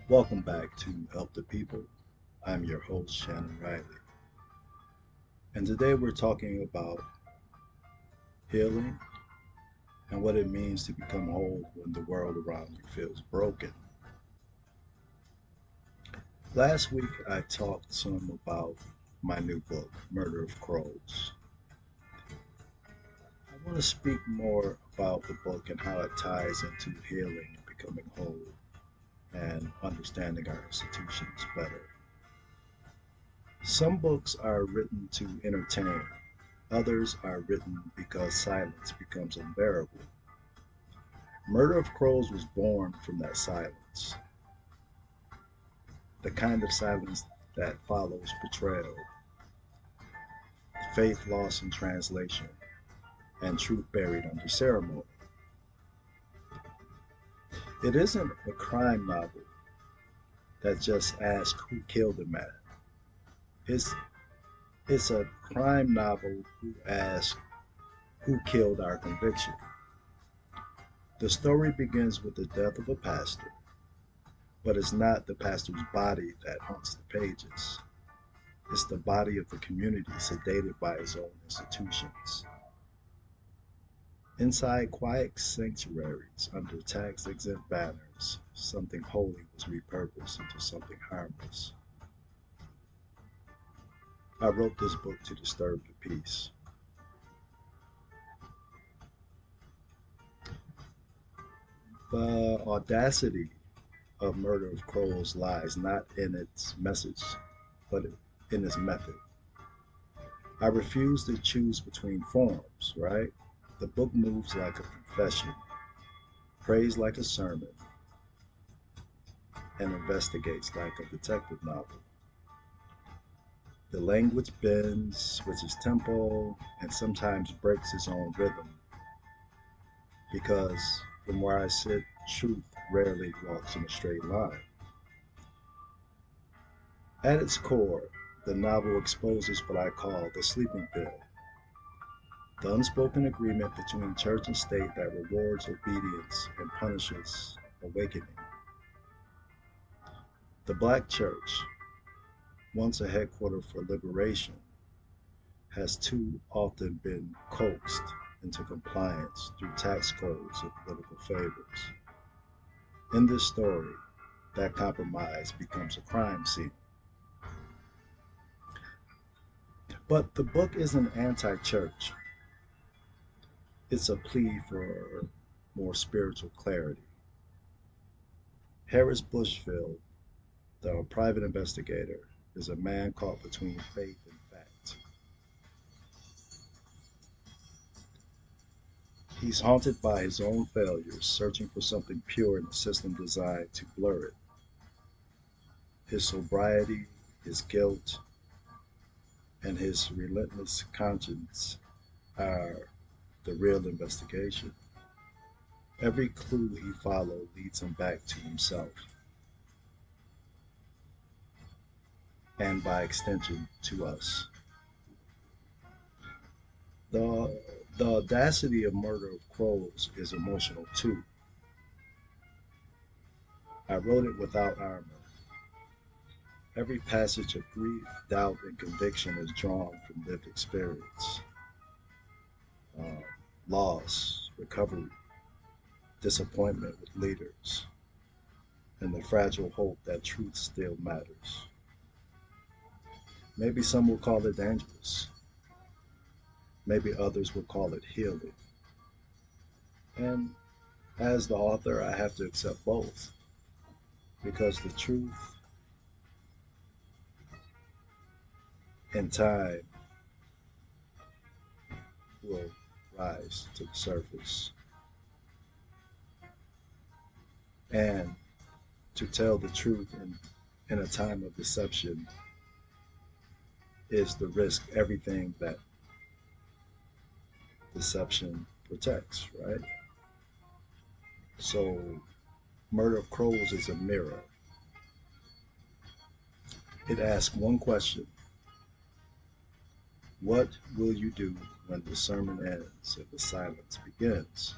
Welcome back to Help the People. I'm your host, Shannon Riley. And today we're talking about healing and what it means to become whole when the world around you feels broken. Last week I talked some about my new book, Murder of Crows. I want to speak more about the book and how it ties into healing and becoming whole and understanding our institutions better. Some books are written to entertain. Others are written because silence becomes unbearable. Murder of Crows was born from that silence, the kind of silence that follows betrayal, faith lost in translation, and truth buried under ceremony. It isn't a crime novel that just asks who killed the man. It's, it's a crime novel who asks who killed our conviction. The story begins with the death of a pastor, but it's not the pastor's body that haunts the pages. It's the body of the community sedated by its own institutions. Inside quiet sanctuaries, under tax exempt banners, something holy was repurposed into something harmless. I wrote this book to disturb the peace. The audacity of Murder of Crows lies not in its message, but in its method. I refuse to choose between forms, right? The book moves like a confession, prays like a sermon, and investigates like a detective novel. The language bends, switches tempo, and sometimes breaks its own rhythm because from where I sit, truth rarely walks in a straight line. At its core, the novel exposes what I call the sleeping pill, the unspoken agreement between church and state that rewards obedience and punishes awakening. The Black Church, once a headquarters for liberation, has too often been coaxed into compliance through tax codes and political favors. In this story, that compromise becomes a crime scene. But the book isn't anti church, it's a plea for more spiritual clarity. Harris Bushfield, the private investigator, is a man caught between faith and fact. He's haunted by his own failures, searching for something pure in a system designed to blur it. His sobriety, his guilt, and his relentless conscience are the real investigation. Every clue he followed leads him back to himself, and by extension, to us. The, the audacity of Murder of Crows is emotional too. I wrote it without armor. Every passage of grief, doubt, and conviction is drawn from lived experience, uh, loss, recovery, disappointment with leaders, and the fragile hope that truth still matters. Maybe some will call it dangerous. Maybe others will call it healing. And as the author, I have to accept both because the truth and time will rise to the surface. And to tell the truth in a time of deception is the risk everything that deception protects, right? So, Murder of Crows is a mirror. It asks one question: what will you do when the sermon ends and the silence begins?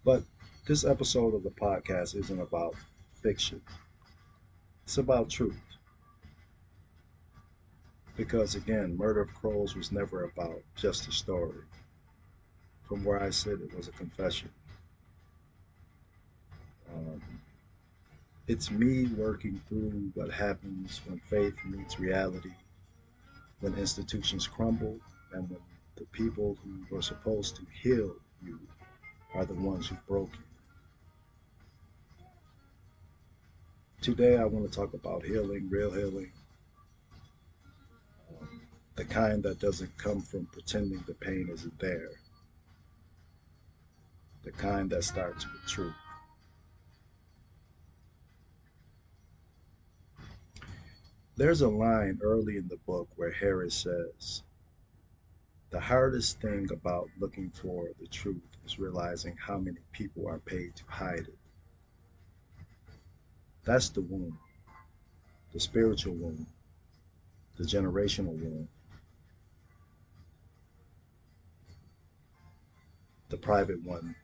But this episode of the podcast isn't about fiction, it's about truth. Because again, Murder of Crows was never about just a story. From where I sit, it was a confession. Um, it's me working through what happens when faith meets reality, when institutions crumble, and when the people who were supposed to heal you are the ones who broke you. Today, I want to talk about healing, real healing, um, the kind that doesn't come from pretending the pain isn't there, the kind that starts with truth. There's a line early in the book where Harris says, the hardest thing about looking for the truth is realizing how many people are paid to hide it. That's the wound, the spiritual wound, the generational wound, the private one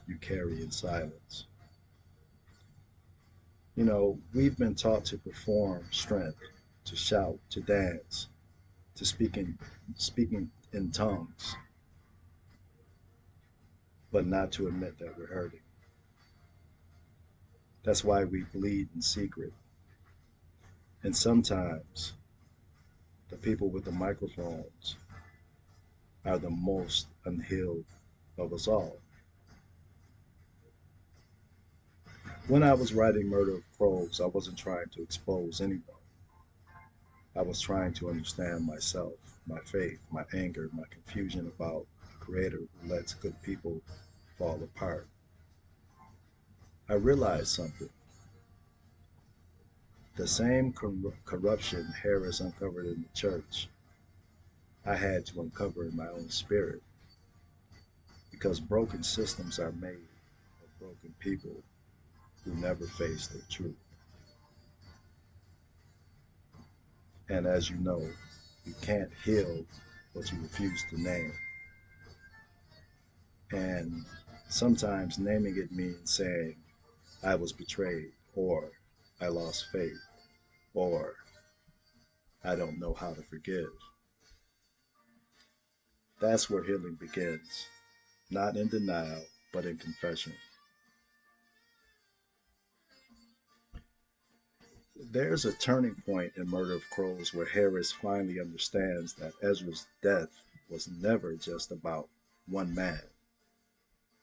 you carry in silence. You know, we've been taught to perform strength, to shout, to dance, to speaking in tongues, but not to admit that we're hurting. That's why we bleed in secret. And sometimes the people with the microphones are the most unhealed of us all. When I was writing Murder of Crows, I wasn't trying to expose anyone. I was trying to understand myself, my faith, my anger, my confusion about a creator who lets good people fall apart. I realized something. The same corruption Harris uncovered in the church, I had to uncover in my own spirit, because broken systems are made of broken people who never face their truth. And as you know, you can't heal what you refuse to name. And sometimes naming it means saying, I was betrayed, or I lost faith, or I don't know how to forgive. That's where healing begins, not in denial, but in confession. There's a turning point in Murder of Crows where Harris finally understands that Ezra's death was never just about one man.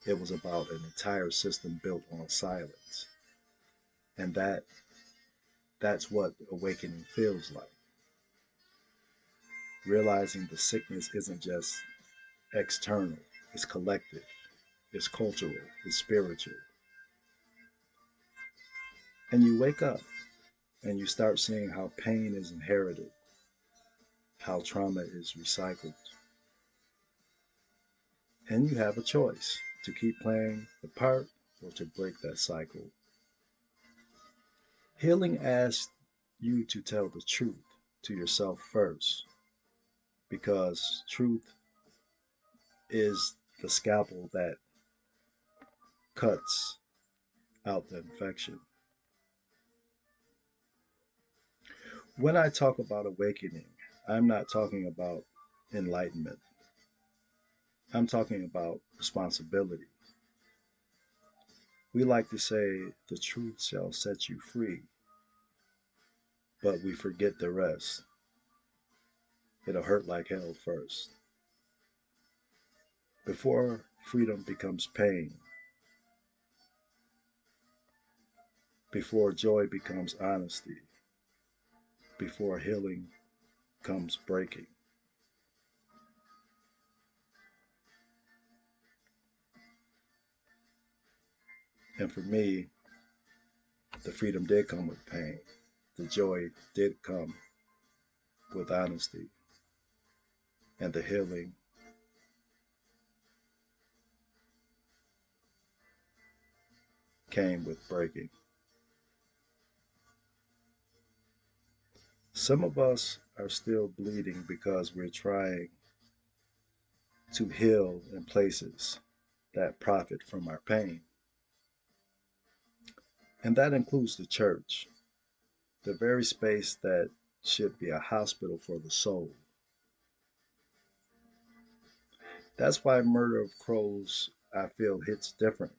It was about an entire system built on silence. And that's what awakening feels like. Realizing the sickness isn't just external, it's collective, it's cultural, it's spiritual. And you wake up and you start seeing how pain is inherited, how trauma is recycled. And you have a choice to keep playing the part or to break that cycle. Healing asks you to tell the truth to yourself first, because truth is the scalpel that cuts out the infection. When I talk about awakening, I'm not talking about enlightenment. I'm talking about responsibility. We like to say the truth shall set you free, but we forget the rest. It'll hurt like hell first. Before freedom becomes pain, before joy becomes honesty, before healing comes breaking. And for me, the freedom did come with pain. The joy did come with honesty. And the healing came with breaking. Some of us are still bleeding because we're trying to heal in places that profit from our pain. And that includes the church, the very space that should be a hospital for the soul. That's why Murder of Crows, I feel, hits different.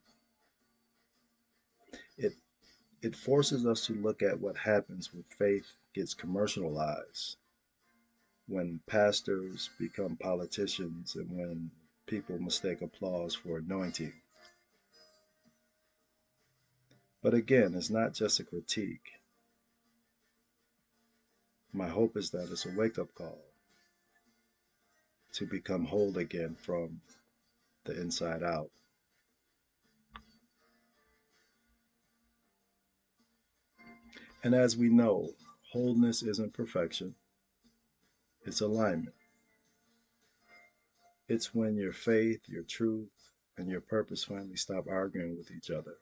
It it forces us to look at what happens when faith gets commercialized, when pastors become politicians, and when people mistake applause for anointing. But again, it's not just a critique. My hope is that it's a wake up call to become whole again from the inside out. And as we know, wholeness isn't perfection, it's alignment. It's when your faith, your truth, and your purpose finally stop arguing with each other.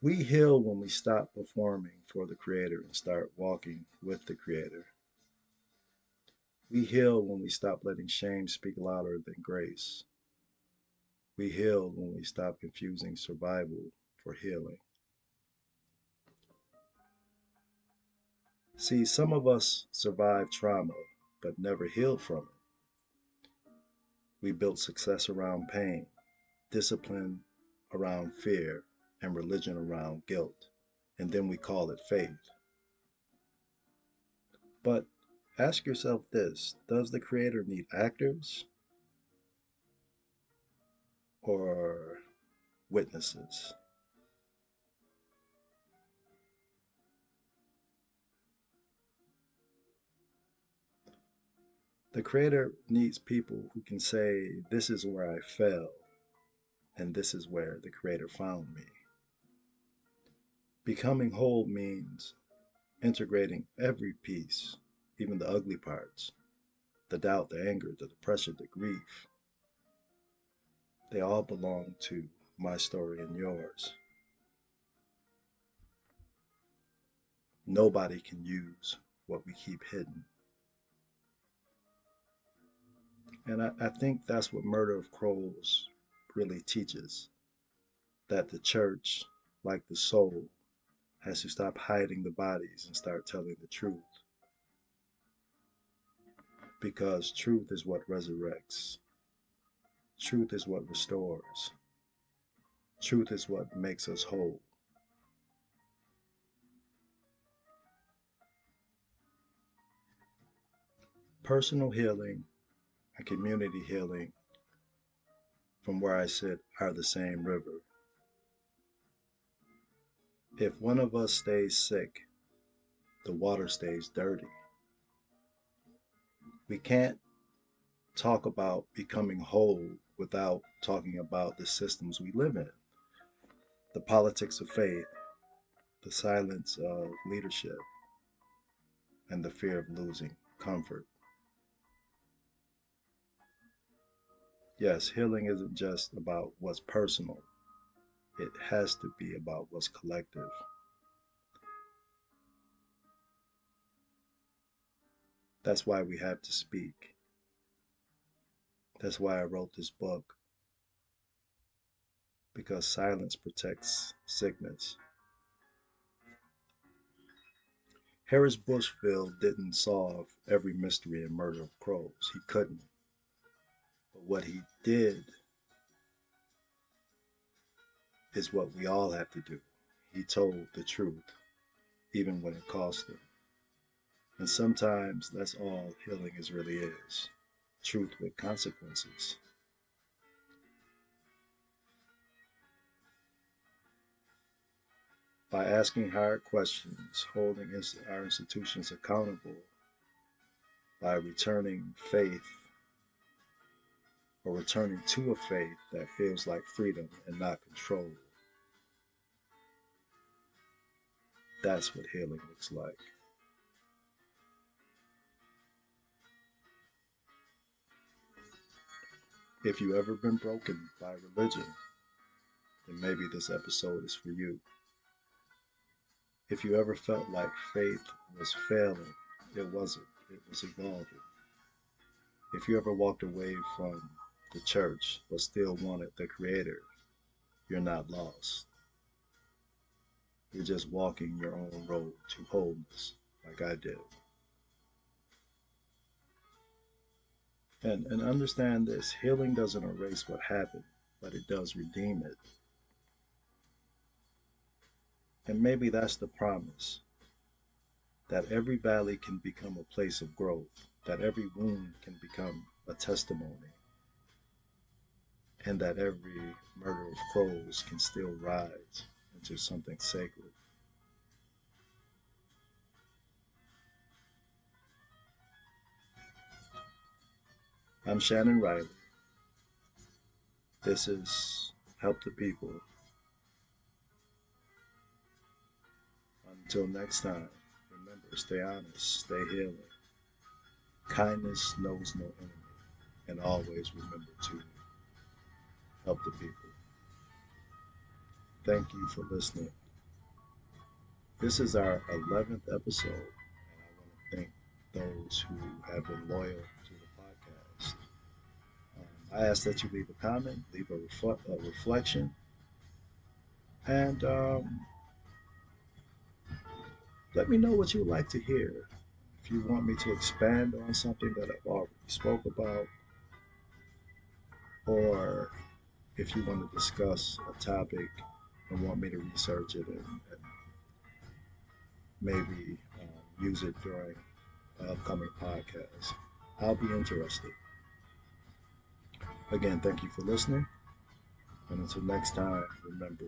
We heal when we stop performing for the Creator and start walking with the Creator. We heal when we stop letting shame speak louder than grace. We heal when we stop confusing survival for healing. See, some of us survived trauma but never healed from it. We built success around pain, discipline around fear, and religion around guilt. And then we call it faith. But ask yourself this: does the Creator need actors or witnesses? The Creator needs people who can say, "This is where I fell, and this is where the Creator found me." Becoming whole means integrating every piece, even the ugly parts, the doubt, the anger, the depression, the grief. They all belong to my story and yours. Nobody can use what we keep hidden. And I think that's what Murder of Crows really teaches, that the church, like the soul, has to stop hiding the bodies and start telling the truth. Because truth is what resurrects, truth is what restores, truth is what makes us whole. Personal healing and community healing, from where I sit, are the same river. If one of us stays sick, the water stays dirty. We can't talk about becoming whole without talking about the systems we live in, the politics of faith, the silence of leadership, and the fear of losing comfort. Yes, healing isn't just about what's personal, it has to be about what's collective. That's why we have to speak. That's why I wrote this book, because silence protects sickness. Harris Bushfield didn't solve every mystery in Murder of Crows. He couldn't. But what he did is what we all have to do. He told the truth, even when it cost him. And sometimes that's all healing is really is: truth with consequences. By asking hard questions, holding our institutions accountable, by returning faith or returning to a faith that feels like freedom and not control, that's what healing looks like. If you ever been broken by religion, then maybe this episode is for you. If you ever felt like faith was failing, it wasn't. It was evolving. If you ever walked away from the church but still wanted the Creator, you're not lost. You're just walking your own road to wholeness, like I did. And understand this, healing doesn't erase what happened, but it does redeem it. And maybe that's the promise, that every valley can become a place of growth, that every wound can become a testimony, and that every murder of crows can still rise into something sacred. I'm Shannon Riley. This is Help the People. Until next time, remember, stay honest, stay healing. Kindness knows no enemy. And always remember to help the people. Thank you for listening. This is our 11th episode, and I want to thank those who have been loyal to the podcast. I ask that you leave a comment, leave a reflection, and let me know what you would like to hear. If you want me to expand on something that I've already spoke about, or if you want to discuss a topic and want me to research it and maybe use it during an upcoming podcast, I'll be interested. Again, thank you for listening. And until next time, remember,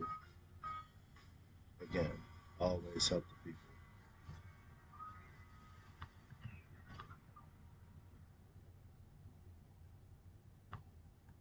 again, always help the people.